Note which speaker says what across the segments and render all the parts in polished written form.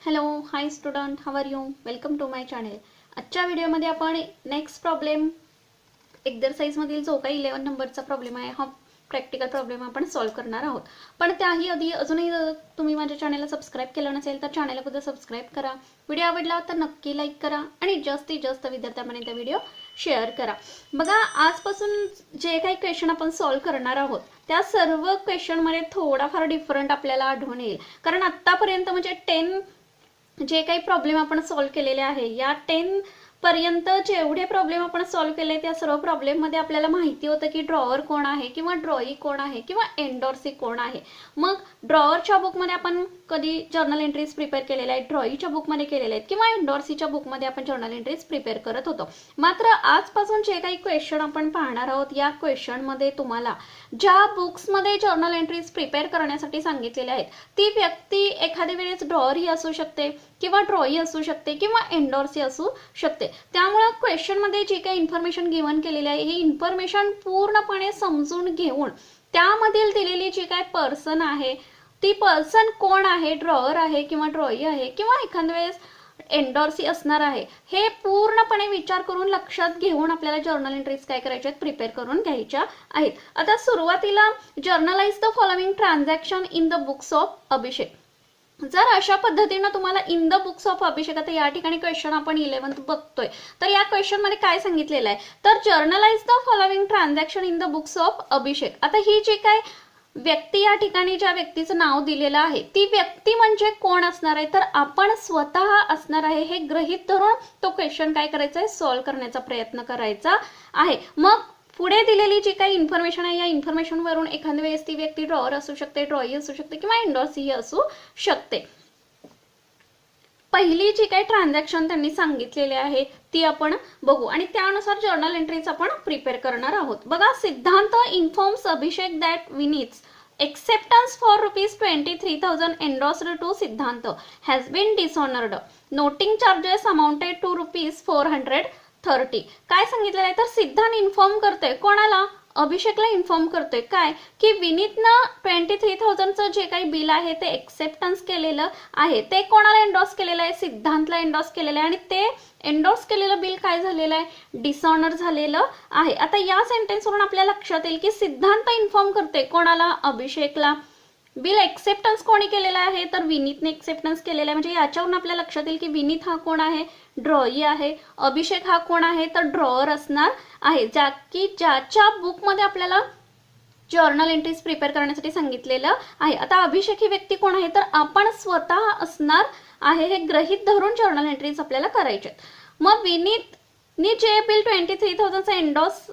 Speaker 1: Hello hi student, how are you? Welcome to my channel. आजच्या व्हिडिओमध्ये आपण next problem एक्झरसाइजमधील जो काही 11 नंबरचा प्रॉब्लेम आहे हा प्रॅक्टिकल प्रॉब्लेम आपण सॉल्व्ह करणार आहोत. पण त्याही आधी अजूनही तुम्ही माझ्या चॅनलला सबस्क्राईब केलं नसेल तर चॅनलला सुद्धा सबस्क्राईब करा. व्हिडिओ आवडला तर नक्की लाईक करा आणि जास्तीत जास्त विद्यार्थ्यांपर्यंत व्हिडिओ शेअर करा. बघा, आजपासून जे काही क्वेश्चन आपण सॉल्व्ह करणार आहोत त्या सर्व क्वेश्चनमध्ये थोडाफार डिफरंट आपल्याला आढळून येईल. कारण आत्तापर्यंत म्हणजे 10 जे काही प्रॉब्लेम आपण सॉल्व्ह केलेले आहे या 10 पर्यंत जेवढे प्रॉब्लेम आपण सॉल्व्ह केले त्या सर्व प्रॉब्लेम मध्ये आपल्याला माहिती होतं की ड्रॉवर कोण आहे किंवा ड्रॉई कोण आहे किंवा एंडोर्सी कोण आहे. मग ड्रॉवरच्या बुकमध्ये आपण कधी जर्नल एंट्रीज प्रिपेअर केलेल्या आहेत, ड्रॉईच्या बुकमध्ये केलेल्या आहेत किंवा एंडोर्सीच्या बुकमध्ये आपण जर्नल एंट्रीज प्रिपेअर करत होतो. मात्र आजपासून जे काही क्वेश्चन आपण पाहणार आहोत या क्वेश्चनमध्ये तुम्हाला ज्या बुक्समध्ये जर्नल एंट्रीज प्रिपेअर करण्यासाठी सांगितलेल्या आहेत ती व्यक्ती एखाद्या वेळेस ड्रॉवरही असू शकते किंवा ड्रॉई असू शकते किंवा एंडोर्सी असू शकते. त्यामुळे क्वेश्चनमध्ये जी काही इन्फॉर्मेशन गिव्हन केलेली आहे ही इन्फॉर्मेशन पूर्णपणे समजून घेऊन त्यामधील दिलेली जी काही पर्सन आहे ती पर्सन कोण आहे, ड्रॉवर आहे किंवा ड्रॉई आहे किंवा एखाद्या वेळेस एंडोर्सी असणार आहे हे पूर्णपणे विचार करून लक्षात घेऊन आपल्याला जर्नल एंट्रीज काय करायच्या आहेत, प्रिपेअर करून घ्यायच्या आहेत. आता सुरुवातीला journalise the following transaction in the books of Abhishek. जर अशा पद्धतीने तुम्हाला in the books of Abhishek, आता या ठिकाणी क्वेश्चन आपण 11th बघतोय तर या क्वेश्चन मध्ये काय सांगितलेलं आहे तर journalise the following transaction in the books of Abhishek. आता ही जी काय व्यक्ती या ठिकाणी ज्या व्यक्तीचं नाव दिलेलं आहे ती व्यक्ती म्हणजे कोण असणार आहे तर आपण स्वतः असणार आहे हे गृहीत धरून तो क्वेश्चन काय करायचा आहे, सॉल्व्ह करण्याचा प्रयत्न करायचा आहे. मग पुढे दिलेली जी काही इन्फॉर्मेशन आहे या इन्फॉर्मेशन वरून एखाद्या वेळेस ती व्यक्ती ड्रॉवर असू शकते, ड्रॉई असू शकते किंवा एंडोर्सी असू शकते. पहिली जी काही ट्रान्झॅक्शन त्यांनी सांगितलेली आहे ती आपण बघू आणि त्यानुसार जर्नल एंट्रीज आपण प्रिपेअर करणार आहोत. बघा, सिद्धांत informs Abhishek that Vineet acceptance for ₹23,000 endorsed to सिद्धांत has been dishonored. Noting charges amounted to ₹430. काय सांगितलेलं आहे तर सिद्धांत इन्फॉर्म करतोय कोणाला, अभिषेकला इन्फॉर्म करतोय काय की विनीतनं 23,000चं जे काही बिल आहे ते एक्सेप्टन्स केलेलं आहे. ते कोणाला एंडोर्स केलेलं आहे, सिद्धांतला एंडोर्स केलेलं आहे आणि ते एंडोर्स केलेलं बिल काय झालेलं आहे, डिसऑनर झालेलं आहे. आता या सेंटेन्सवरून आपल्याला लक्षात येईल की सिद्धांत इन्फॉर्म करते कोणाला, अभिषेकला. बिल एक्सेप्टन्स कोणी केलेला आहे तर विनीतने एक्सेप्टन्स केलेला आहे. म्हणजे याच्यावरून आपल्याला लक्षात येईल की विनीत हा कोण आहे, ड्रॉई आहे. अभिषेक हा कोण आहे तर ड्रॉवर असणार आहे ज्याच्या बुकमध्ये आपल्याला जर्नल एंट्रीज प्रिपेअर करण्यासाठी सांगितलेलं आहे. आता अभिषेक ही व्यक्ती कोण आहे तर आपण स्वतः असणार आहे हे गृहीत धरून जर्नल एंट्रीज आपल्याला करायचे. मग विनीतनी जे बिल 23,000चं एंडोर्स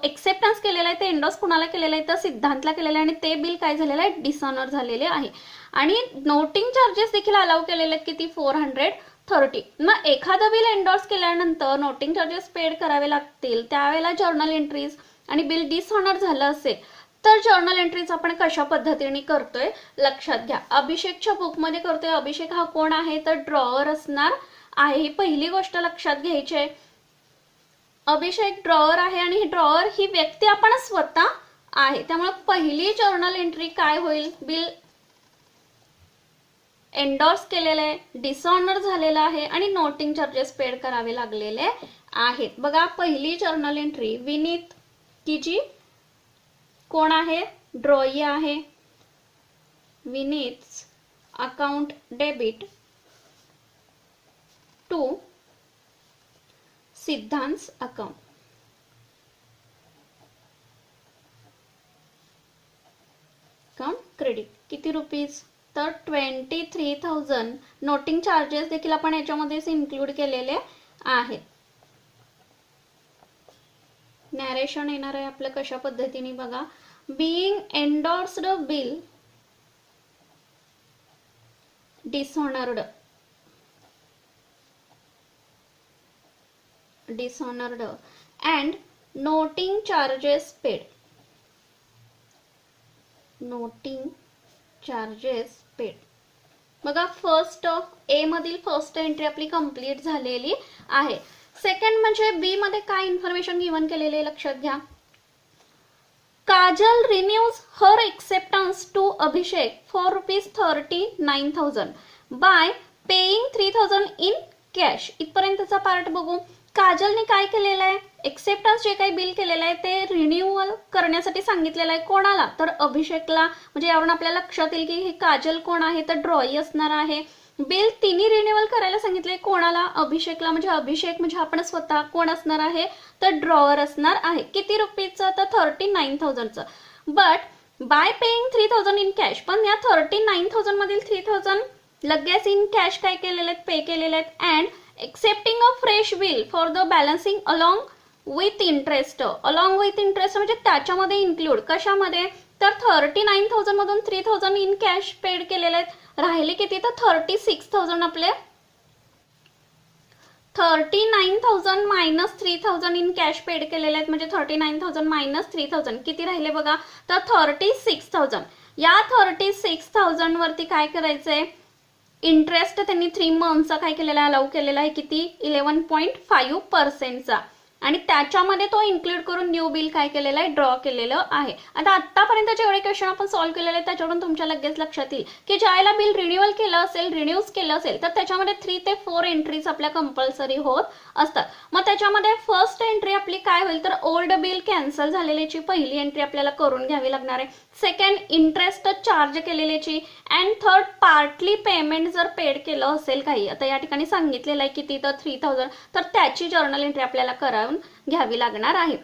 Speaker 1: एक्सेप्टन्स केलेलं आहे ते एंडोर्स कुणाला केलेलं आहे तर सिद्धांतला केलेलं आहे आणि ते बिल काय झालेलं आहे, डिसऑनर झालेले आहे. आणि नोटिंग चार्जेस देखील अलाउ केलेले आहेत किती, 430. मग एखादं बिल एंडोर्स केल्यानंतर नोटिंग चार्जेस पेड करावे लागतील त्यावेळेला जर्नल एंट्रीज आणि बिल डिसऑनर झालं असेल तर जर्नल एंट्रीज आपण कशा पद्धतीने करतोय लक्षात घ्या. अभिषेकच्या बुकमध्ये करतोय. अभिषेक हा कोण आहे तर ड्रॉवर असणार आहे. ही पहिली गोष्ट लक्षात घ्यायची आहे. अभिषेक ड्रॉवर आहे आणि ड्रॉवर ही व्यक्ती आपण स्वतः आहे. त्यामुळे पहिली जर्नल एंट्री काय होईल, बिल एंडोर्स केलेलं आहे, डिसऑनर झालेलं आहे आणि नोटिंग चार्जेस पेड करावे लागलेले आहेत. बघा, पहिली जर्नल एंट्री विनीत की जी कोण आहे, ड्रॉई आहे. विनीत अकाउंट डेबिट टू सिद्धांत अकाउंट. अकाउंट क्रेडिट किती रुपीज तर 23,000. नोटिंग चार्जेस देखील आपण याच्यामध्येच इन्क्लूड केलेले आहेत. नॅरेशन येणार आहे आपलं कशा पद्धतीने बघा. Being endorsed bill dishonoured and noting charges paid. बघा, फर्स्ट ए मधील फर्स्ट एंट्री आपली कंप्लीट झालेली आहे. सेकंड म्हणजे बी मध्ये काय इन्फॉर्मेशन गिव्हन केलेले लक्षात घ्या. Kajal renews her acceptance to Abhishek for ₹39,000 by paying 3000 in cash, इथपर्यंतचा पार्ट बघू. काजलने काय केलेलं आहे, एक्सेप्टन्स जे काही बिल केलेलं आहे ते रिन्यूअल करण्यासाठी सांगितलेलं आहे. कोणाला, तर अभिषेकला. म्हणजे यावरून आपल्याला लक्षात येईल की हे काजल कोण आहे, तर ड्रॉई असणार आहे. बिल तिन्ही रिन्युअल करायला सांगितले. कोणाला, अभिषेकला. म्हणजे अभिषेक म्हणजे आपण स्वतः कोण असणार आहे, तर ड्रॉवर असणार आहे. किती रुपीजचं, तर 39,000चं. But by paying 3000 in cash, पण या 39,000 मधील 3000 लगेच इन कॅश काय केलेले आहेत, पे केलेले आहेत. And accepting a fresh bill for the balancing along with interest. Along with interest म्हणजे त्याच्यामध्ये इन्क्लूड कशामध्ये, तर 39,000 मधून 3000 इन कॅश पेड केलेले आहेत. राहिले किती, तर 36,000 आपले. 39,000 मायनस 3,000 इन कॅश पेड केलेले आहेत. म्हणजे 39,000 मायनस 3,000 किती राहिले बघा, तर 36,000. या 36,000 वरती काय करायचंय, इंटरेस्ट त्यांनी 3 मंथचा काय केलेला आहे, अलाउ केलेला आहे. किती, 11.5%चा. आणि त्याच्यामध्ये तो इन्क्लूड करून न्यू बिल काय केलेलं आहे, ड्रॉ केलेलं आहे. आता आतापर्यंत जेवढे क्वेश्चन आपण सॉल्व्ह केलेले आहेत त्याच्यावरून तुमच्या लगेच लक्षात येईल की ज्याला बिल रिन्युअल केलं असेल, रिन्यूज केलं असेल, तर त्याच्यामध्ये 3 ते 4 एंट्रीज आपल्या कंपल्सरी होत असतात. मग त्याच्यामध्ये फर्स्ट एंट्री आपली काय होईल, तर ओल्ड बिल कॅन्सल झालेल्याची पहिली एंट्री आपल्याला करून घ्यावी लागणार आहे. सेकंड, इंटरेस्ट चार्ज केलेल्याची. अँड थर्ड, पार्टली पेमेंट जर पेड केलं असेल काही, आता या ठिकाणी सांगितलेलं आहे किती, तर 3000, तर त्याची जर्नल एंट्री आपल्याला करून घ्यावी लागणार आहे.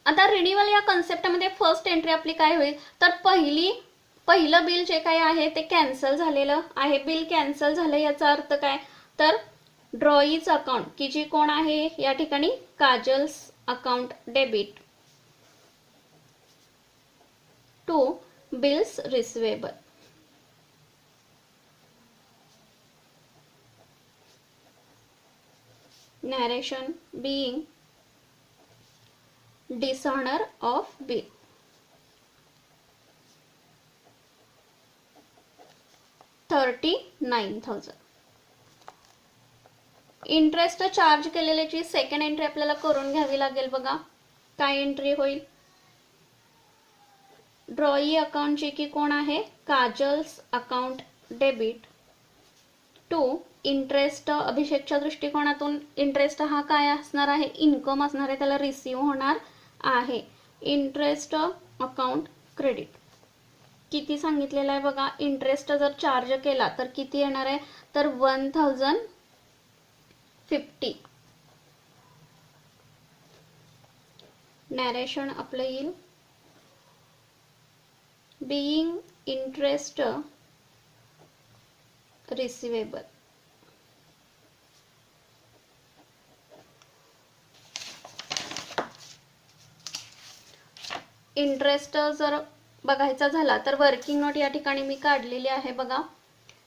Speaker 1: आता रिन्युअल या कन्सेप्टमध्ये फर्स्ट एंट्री आपली काय होईल, तर पहिलं बिल जे काही आहे ते कॅन्सल झालेलं आहे. बिल कॅन्सल झालं याचा अर्थ काय, तर ड्रॉईज अकाउंट की जी कोण आहे या ठिकाणी, Kajal's account debit to bills receivable. Narration being dishonor of bill. $39,000. Interest charge केलेल्याची सेकंड एंट्री आपल्याला करून घ्यावी लागेल. बघा काय एंट्री होईल, ड्रॉई अकाउंटची की कोण आहे, Kajal's account debit to interest. अभिषेकच्या दृष्टिकोनातून इंटरेस्ट हा काय असणार आहे, इन्कम असणार आहे, त्याला रिसीव होणार आहे. इंटरेस्ट अकाउंट क्रेडिट किती सांगितलेलं आहे बघा, इंटरेस्ट जर चार्ज केला तर किती येणार आहे, तर 1050. नॅरेशन आपलं येईल, बीइंग इंटरेस्ट रिसिवेबल. इंटरेस्ट जर बघायचा झाला तर वर्किंग नोट या ठिकाणी मी काढलेली आहे. बघा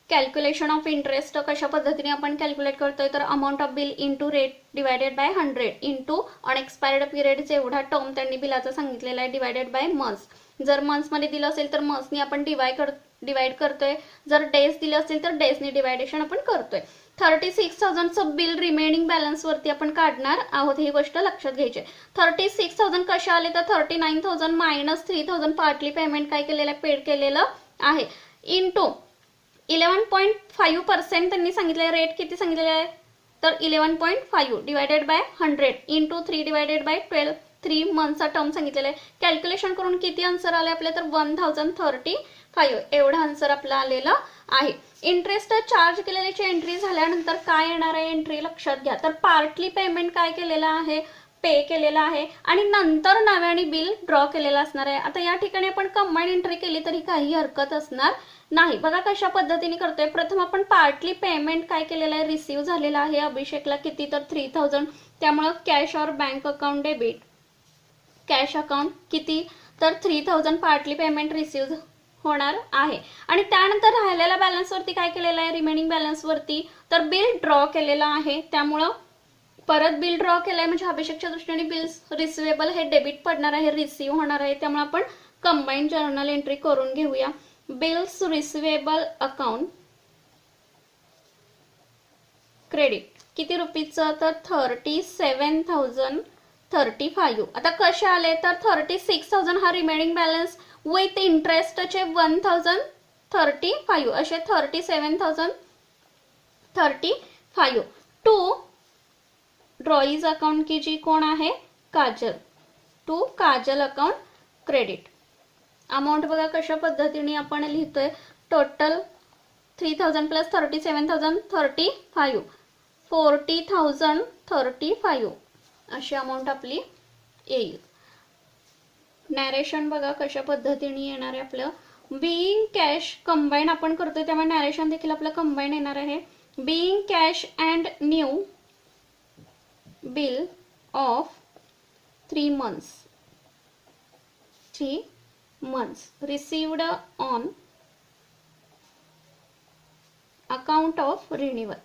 Speaker 1: कॅल्क्युलेशन ऑफ इंटरेस्ट कशा पद्धतीने आपण कॅल्क्युलेट करतोय, तर amount of bill into rate divided by 100 into unexpired period जेवढा टर्म त्यांनी बिलाचा सांगितलेला आहे डिवायडेड बाय मंथ्स. जर मंथ्समध्ये दिलं असेल तर मंथ्सनी आपण डिवाइड करतोय, जर डेज दिले असतील तर डेजनी डिवायडेशन आपण करतोय. 36,000चं बिल रिमेनिंग बॅलन्स वरती आपण काढणार आहोत, ही गोष्ट लक्षात घ्यायची. 36,000 कशा आले, तर 39,000 मायनस 3,000 पार्टली पेमेंट काय केलेलं आहे, पेड केलेलं आहे, इंटू 11.5% त्यांनी सांगितलं. रेट किती सांगितलेलं आहे, तर 11.5 divided by 100 into 3 divided by 12, 3 मंथचा टर्म सांगितलेला आहे. कॅल्क्युलेशन करून किती आन्सर आले आपले, तर 1035 एवढा आन्सर आपला आलेला आहे. इंटरेस्ट चार्ज केलेल्याची एंट्री झाल्यानंतर काय येणार आहे एंट्री लक्षात घ्या, तर पार्टली पेमेंट काय केलेलं आहे, पे केलेला आहे आणि नंतर नव्याने बिल ड्रॉ केलेला असणार आहे. आता या ठिकाणी आपण कंबाईन एंट्री केली तरी काही हरकत असणार नाही. बघा कशा पद्धतीने करतोय, प्रथम आपण पार्टली पेमेंट काय केलेलं आहे, रिसीव झालेला आहे अभिषेकला किती, तर 3,000. त्यामुळे कॅश और bank account debit, cash account किती, तर 3,000 पार्टली पेमेंट रिसीव होणार आहे. आणि त्यानंतर राहिलेल्या बॅलन्स वरती काय केलेलं आहे, रिमेनिंग बॅलन्स वरती तर बिल ड्रॉ केलेलं आहे. त्यामुळं परत बिल ड्रॉ केलंय म्हणजे अभिषेकच्या दृष्टीने बिल्स रिसिवेबल हे डेबिट पडणार आहे, रिसीव होणार आहे. त्यामुळे आपण कंबाईन जर्नल एंट्री करून घेऊया. बिल्स रिसिवेबल अकाउंट क्रेडिट किती रुपीजचं, तर 37,035. आता कसे आले, तर 36,000 हा रिमेनिंग बॅलन्स विथ इंटरेस्टचे 1,035 असे 37,000 35 टू ड्रॉईज अकाउंट की जी कोण आहे Kajal, to Kajal account credit. Amount बघा कशा पद्धतीने आपण लिहितोय. टोटल 3000 प्लस 37,000 35 40,000 35 अशी अमाऊंट आपली येईल. नॅरेशन बघा कशा पद्धतीने येणार आहे आपलं. बीइंग कॅश कंबाईन आपण करतोय त्यामुळे नॅरेशन देखील आपलं कंबाईन येणार आहे. Being cash and new bill of 3 months received on account of renewal.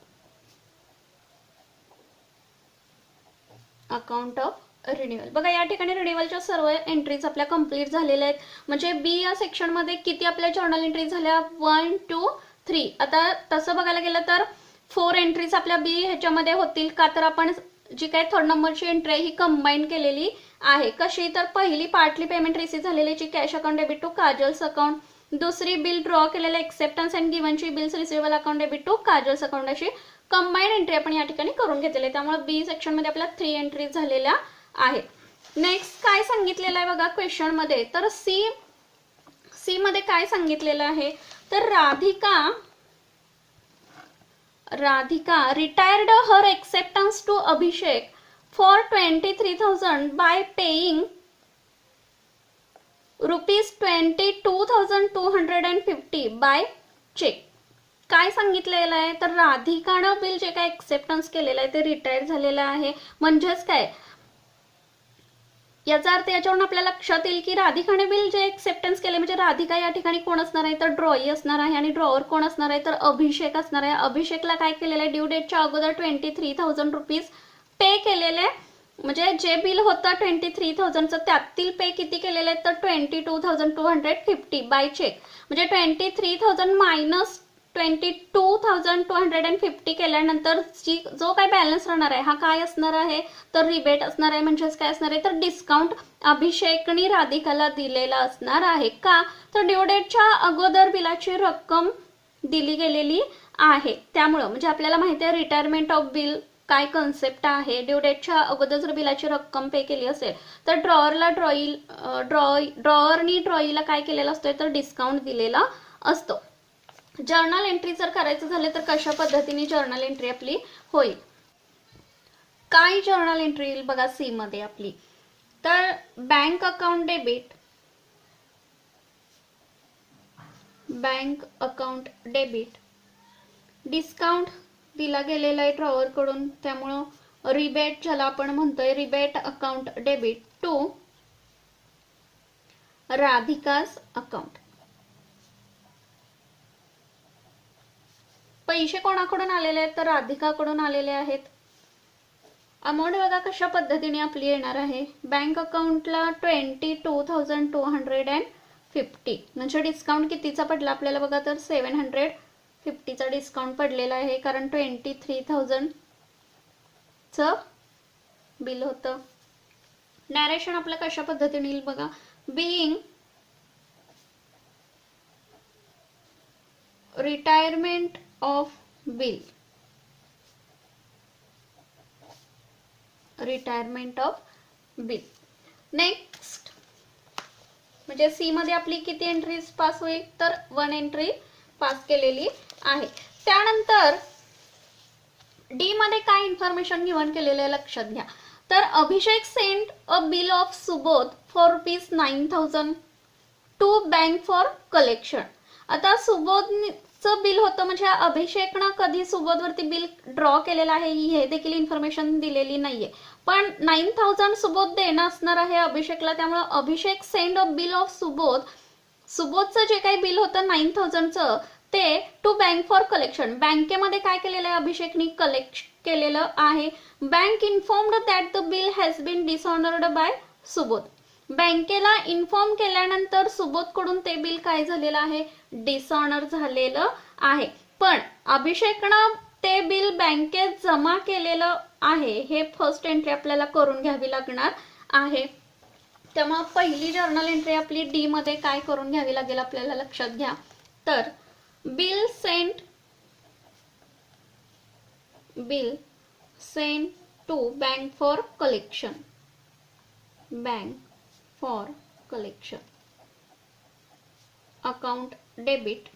Speaker 1: Account of renewal बघा या ठिकाणी रिन्युअलच्या सर्व एंट्रीज आपल्या कंप्लीट झालेल्या आहेत. म्हणजे बी या सेक्शन मध्ये किती आपल्या जर्नल एंट्रीज झाल्या 1 2 3. आता तसं बघायला गेलं तर 4 एंट्रीज आपल्या बी ह्याच्यामध्ये होतील का तर आपण जी काही थर्ड नंबरची एंट्री आहे ही कंबाईन केलेली आहे. कशी तर पहिली पार्टली पेमेंट रिसीव्ह झालेली जी cash account debit to Kajal's account, दुसरी बिल ड्रॉ केलेले एक्सेप्टन्स अँड गिव्हनची bills receivable account debit to Kajal's account अशी कंबाईन एंट्री आपण या ठिकाणी करून घेतलेली. त्यामुळे बी सेक्शन मध्ये आपल्या 3 एंट्रीज झालेल्या आहेत. नेक्स्ट काय सांगितलेलं आहे बघा क्वेश्चन मध्ये, तर सी मध्ये काय सांगितलेलं आहे तर Radhika retired her acceptance to Abhishek for 23,000 by paying ₹22,250 by cheque. काय सांगितलेलं आहे तर राधिकानं बिल जे काय एक्सेप्टन्स केलेलं आहे ते रिटायर झालेलं आहे. म्हणजेच काय याचा अर्थ याच्यावरून आपल्या लक्षात येईल की राधिकाने बिल जे एक्सेप्टन्स केले म्हणजे राधिका या ठिकाणी कोण असणार आहे तर ड्रॉई असणार आहे आणि ड्रॉवर कोण असणार आहे तर अभिषेक असणार आहे. अभिषेकला काय केलेलं आहे ड्यू डेटच्या अगोदर 23,000 रुपीज पे केलेले. म्हणजे जे बिल होतं 23,000चं त्यातील पे किती केलेले आहेत तर 22,250 बाय चेक. म्हणजे 23,000 मायनस 22,250 केल्यानंतर जो काय बॅलन्स राहणार आहे हा काय असणार आहे तर रिबेट असणार आहे. म्हणजेच काय असणार आहे तर डिस्काउंट अभिषेकनी राधिकाला दिलेला असणार आहे. का तर ड्यू डेटच्या अगोदर बिलाची रक्कम दिली गेलेली आहे. त्यामुळं म्हणजे आपल्याला माहिती आहे रिटायरमेंट ऑफ बिल काय कन्सेप्ट आहे. ड्यू डेटच्या अगोदर जर बिलाची रक्कम पे केली असेल तर ड्रॉवरनी ड्रॉईला काय केलेलं असतं तर डिस्काउंट दिलेला असतो. जर्नल एंट्री जर करायचं झालं तर कशा पद्धतीने जर्नल एंट्री आपली होईल. काय जर्नल एंट्री येईल बघा सी मध्ये आपली तर बँक अकाउंट डेबिट डिस्काउंट दिला गेलेला आहे ड्रॉवर कडून त्यामुळं रिबेट ज्याला आपण म्हणतोय rebate account debit to Radhika's account. पैसे कोणाकडून आलेले आहेत तर राधिकाकडून आलेले आहेत. अमाऊंट बघा कशा पद्धतीने आपली येणार आहे. बँक अकाउंटला 22,250 म्हणजे डिस्काउंट कितीचा पडला आपल्याला बघा तर 750चा डिस्काउंट पडलेला आहे कारण 23,000 चं बिल होतं. नॅरेशन आपलं कशा पद्धतीने येईल बघा. Being retirement of bill next म्हणजे सी मध्ये आपली किती एंट्रीज पास होईल तर 1 एंट्री पास केलेली आहे. त्यानंतर डी मध्ये काय इन्फॉर्मेशन गिव्हन केलेलं आहे लक्षात घ्या. तर Abhishek sent a bill of Subodh for ₹9,000 to bank for collection. आता सुबोधचं बिल होतं म्हणजे अभिषेकनं कधी सुबोधवरती बिल ड्रॉ केलेलं आहे हे देखील इन्फॉर्मेशन दिलेली नाहीये. पण 9,000 सुबोध देणं असणार आहे अभिषेकला. त्यामुळे अभिषेक सेंड अ बिल ऑफ सुबोधचं जे काही बिल होतं 9,000चं ते टू बँक फॉर कलेक्शन. बँकेमध्ये काय केलेलं आहे अभिषेकनी कलेक्ट केलेलं आहे. Bank informed that the bill has been dishonoured by Subodh. बँकेला इन्फॉर्म केल्यानंतर सुबोधकडून ते बिल काय झालेलं आहे डिसऑनर झालेलं आहे. पण अभिषेकनं ते बिल बँकेत जमा केलेलं आहे हे फर्स्ट एंट्री आपल्याला करून घ्यावी लागणार आहे. त्यामुळे पहिली जर्नल एंट्री आपली डी मध्ये काय करून घ्यावी लागेल आपल्याला लक्षात घ्या. तर bill Saint bill sent to bank for collection. Bank for collection. Account debit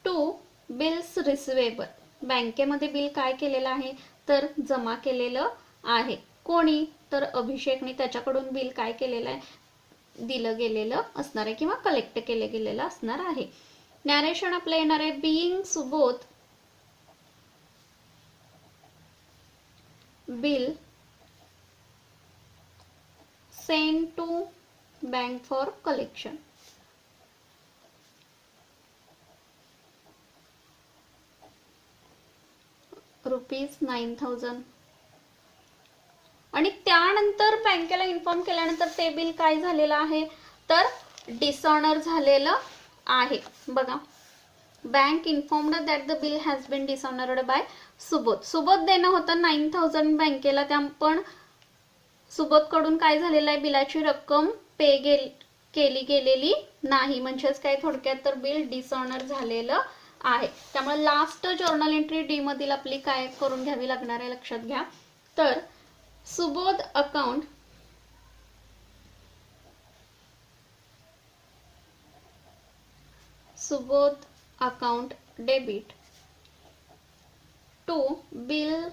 Speaker 1: to bills receivable. बँकेमध्ये बिल काय केलेलं आहे तर जमा केलेलं आहे. कोणी तर अभिषेकने त्याच्याकडून बिल काय केलेलं आहे दिलं गेलेलं असणार आहे किंवा कलेक्ट केले गेलेलं असणार आहे. नॅरेशन आपलं येणार आहे being Subodh bill send to bank for collection. ₹9,000 आणि त्यानंतर बँकेला इन्फॉर्म केल्यानंतर ते बिल काय झालेलं आहे तर डिसऑनर झालेलं आहे. बघा, bank informed that the bill has been dishonoured by Subodh. Subodh देणं होतं 9,000 बँकेला, त्या पण सुबोधकडून काय झालेलं आहे बिलाची रक्कम केली गेलेली नाही. म्हणजेच काय थोडक्यात तर बिल डिसऑनर झालेलं आहे. त्यामुळे लास्ट जर्नल एंट्री डी मधील आपली काय करून घ्यावी लागणार आहे लक्षात घ्या. तर Subodh account debit to bill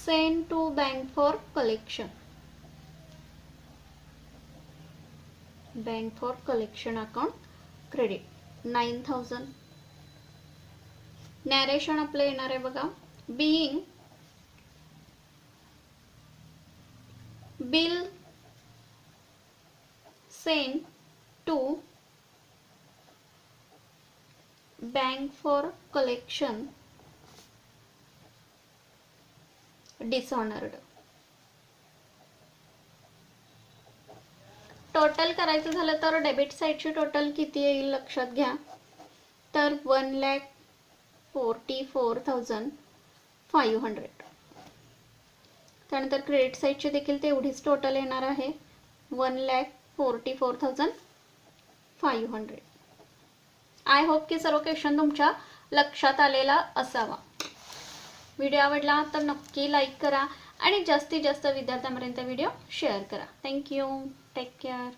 Speaker 1: send to bank for collection. Bank for collection account credit 9,000. Narration आपलं येणार आहे बघा being bill send to bank for collection dishonoured. Total करायचं झालं तर डेबिट साईडची टोटल किती येईल लक्षात घ्या तर 1,44,500. त्यानंतर क्रेडिट साईडची देखील तेवढीच टोटल येणार आहे 1,44,500. आय होप की सर्व क्वेश्चन तुमच्या लक्षात आलेला असावा. व्हिडिओ आवडला तर नक्की लाईक करा आणि जास्तीत जास्त विद्यार्थ्यांपर्यंत व्हिडिओ शेअर करा. थँक्यू. Take care.